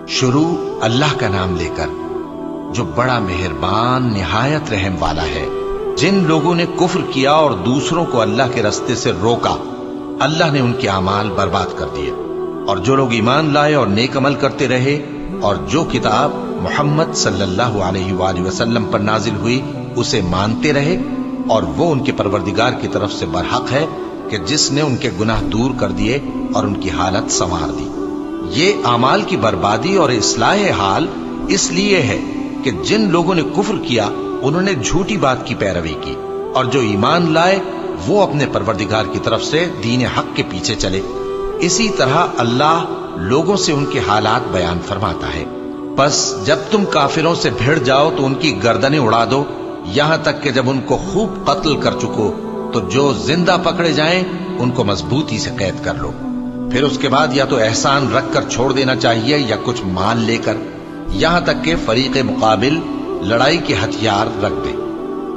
شروع اللہ کا نام لے کر جو بڑا مہربان نہایت رحم والا ہے۔ جن لوگوں نے کفر کیا اور دوسروں کو اللہ کے راستے سے روکا، اللہ نے ان کے اعمال برباد کر دیے، اور جو لوگ ایمان لائے اور نیک عمل کرتے رہے اور جو کتاب محمد صلی اللہ علیہ وآلہ وسلم پر نازل ہوئی اسے مانتے رہے، اور وہ ان کے پروردگار کی طرف سے برحق ہے کہ جس نے ان کے گناہ دور کر دیے اور ان کی حالت سنوار دی۔ یہ اعمال کی بربادی اور اصلاح حال اس لیے ہے کہ جن لوگوں نے کفر کیا انہوں نے جھوٹی بات کی پیروی کی، اور جو ایمان لائے وہ اپنے پروردگار کی طرف سے دین حق کے پیچھے چلے۔ اسی طرح اللہ لوگوں سے ان کے حالات بیان فرماتا ہے۔ بس جب تم کافروں سے بھیڑ جاؤ تو ان کی گردنیں اڑا دو، یہاں تک کہ جب ان کو خوب قتل کر چکو تو جو زندہ پکڑے جائیں ان کو مضبوطی سے قید کر لو۔ پھر اس کے بعد یا تو احسان رکھ کر چھوڑ دینا چاہیے یا کچھ مال لے کر، یہاں تک کہ فریق مقابل لڑائی کے ہتھیار رکھ دے۔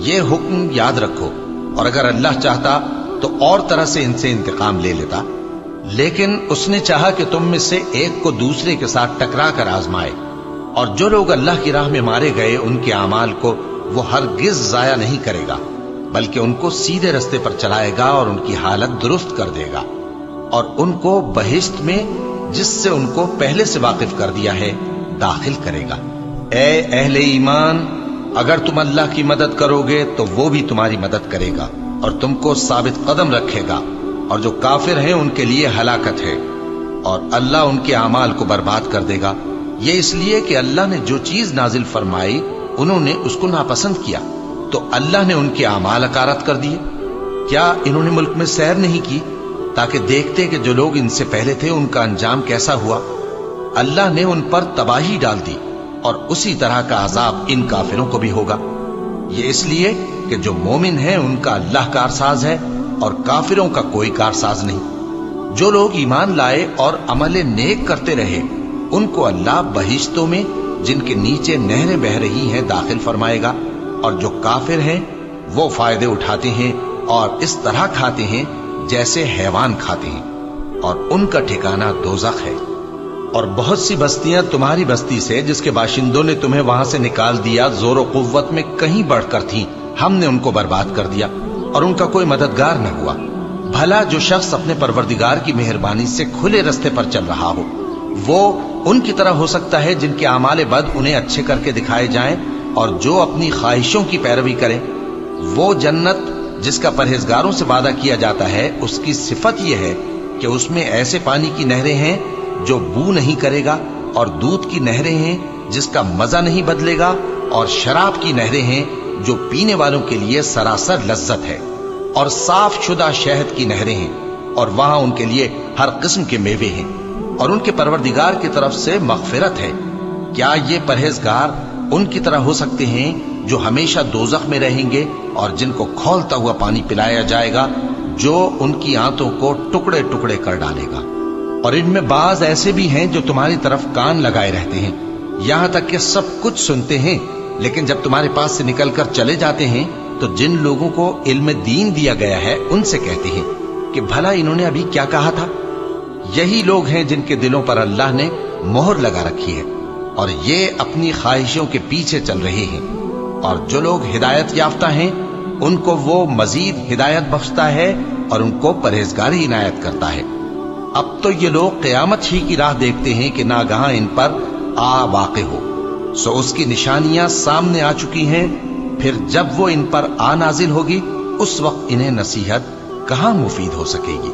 یہ حکم یاد رکھو، اور اگر اللہ چاہتا تو اور طرح سے ان سے انتقام لے لیتا، لیکن اس نے چاہا کہ تم میں سے ایک کو دوسرے کے ساتھ ٹکرا کر آزمائے۔ اور جو لوگ اللہ کی راہ میں مارے گئے ان کے اعمال کو وہ ہرگز ضائع نہیں کرے گا، بلکہ ان کو سیدھے رستے پر چلائے گا اور ان کی حالت درست کر دے گا، اور ان کو بہشت میں جس سے ان کو پہلے سے واقف کر دیا ہے داخل کرے گا۔ اے اہل ایمان، اگر تم اللہ کی مدد کرو گے تو وہ بھی تمہاری مدد کرے گا اور تم کو ثابت قدم رکھے گا، اور جو کافر ہیں ان کے لیے ہلاکت ہے، اور اللہ ان کے اعمال کو برباد کر دے گا۔ یہ اس لیے کہ اللہ نے جو چیز نازل فرمائی انہوں نے اس کو ناپسند کیا، تو اللہ نے ان کے اعمال اکارت کر دیے۔ کیا انہوں نے ملک میں سیر نہیں کی تاکہ دیکھتے کہ جو لوگ ان سے پہلے تھے ان کا انجام کیسا ہوا؟ اللہ نے ان پر تباہی ڈال دی، اور اسی طرح کا عذاب ان کافروں کو بھی ہوگا۔ یہ اس لیے کہ جو مومن ہیں ان کا اللہ کارساز ہے اور کافروں کا کوئی کارساز نہیں۔ جو لوگ ایمان لائے اور عمل نیک کرتے رہے ان کو اللہ بہشتوں میں جن کے نیچے نہریں بہ رہی ہیں داخل فرمائے گا، اور جو کافر ہیں وہ فائدے اٹھاتے ہیں اور اس طرح کھاتے ہیں جیسے حیوان کھاتے ہیں، اور ان کا ٹھکانہ دوزخ ہے۔ اور بہت سی بستیاں تمہاری بستی سے جس کے باشندوں نے تمہیں وہاں سے نکال دیا زور و قوت میں کہیں بڑھ کر تھیں، ہم نے ان کو برباد کر دیا اور ان کا کوئی مددگار نہ ہوا۔ بھلا جو شخص اپنے پروردگار کی مہربانی سے کھلے رستے پر چل رہا ہو وہ ان کی طرح ہو سکتا ہے جن کے اعمال بد انہیں اچھے کر کے دکھائے جائیں، اور جو اپنی خواہشوں کی پیروی کریں۔ وہ جنت جس کا پرہیزگاروں سے وعدہ کیا جاتا ہے اس کی صفت یہ ہے کہ اس میں ایسے پانی کی نہریں ہیں جو بو نہیں کرے گا، اور دودھ کی نہریں ہیں جس کا مزہ نہیں بدلے گا، اور شراب کی نہریں ہیں جو پینے والوں کے لیے سراسر لذت ہے، اور صاف شدہ شہد کی نہریں ہیں، اور وہاں ان کے لیے ہر قسم کے میوے ہیں، اور ان کے پروردگار کی طرف سے مغفرت ہے۔ کیا یہ پرہیزگار ان کی طرح ہو سکتے ہیں جو ہمیشہ دوزخ میں رہیں گے اور جن کو کھولتا ہوا پانی پلایا جائے گا جو ان کی آنتوں کو ٹکڑے ٹکڑے کر ڈالے گا؟ اور ان میں بعض ایسے بھی ہیں جو تمہاری طرف کان لگائے رہتے ہیں، یہاں تک کہ سب کچھ سنتے ہیں، لیکن جب تمہارے پاس سے نکل کر چلے جاتے ہیں تو جن لوگوں کو علم دین دیا گیا ہے ان سے کہتے ہیں کہ بھلا انہوں نے ابھی کیا کہا تھا؟ یہی لوگ ہیں جن کے دلوں پر اللہ نے مہر لگا رکھی ہے اور یہ اپنی خواہشوں کے پیچھے چل رہے ہیں، اور جو لوگ ہدایت یافتہ ہیں ان کو وہ مزید ہدایت بخشتا ہے اور ان کو پرہیزگاری عنایت کرتا ہے۔ اب تو یہ لوگ قیامت ہی کی راہ دیکھتے ہیں کہ ناگہاں ان پر آ واقع ہو، سو اس کی نشانیاں سامنے آ چکی ہیں، پھر جب وہ ان پر آ نازل ہوگی اس وقت انہیں نصیحت کہاں مفید ہو سکے گی۔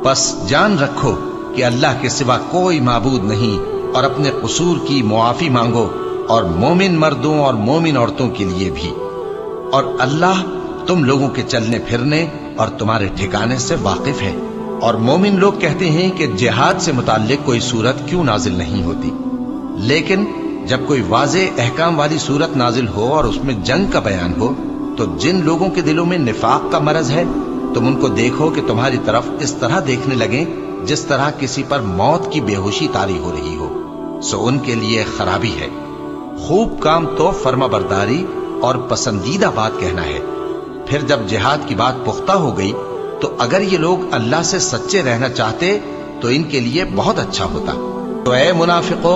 بس جان رکھو کہ اللہ کے سوا کوئی معبود نہیں، اور اپنے قصور کی معافی مانگو، اور مومن مردوں اور مومن عورتوں کے لیے بھی۔ اور اللہ تم لوگوں کے چلنے پھرنے اور تمہارے ٹھکانے سے واقف ہے۔ اور مومن لوگ کہتے ہیں کہ جہاد سے متعلق کوئی سورت کیوں نازل نہیں ہوتی، لیکن جب کوئی واضح احکام والی سورت نازل ہو اور اس میں جنگ کا بیان ہو تو جن لوگوں کے دلوں میں نفاق کا مرض ہے تم ان کو دیکھو کہ تمہاری طرف اس طرح دیکھنے لگیں جس طرح کسی پر موت کی بے ہوشی طاری ہو رہی ہو، سو ان کے لیے خرابی ہے۔ خوب کام تو فرما برداری اور پسندیدہ بات کہنا ہے۔ پھر جب جہاد کی بات پختہ ہو گئی تو اگر یہ لوگ اللہ سے سچے رہنا چاہتے تو ان کے لیے بہت اچھا ہوتا۔ تو اے منافقو،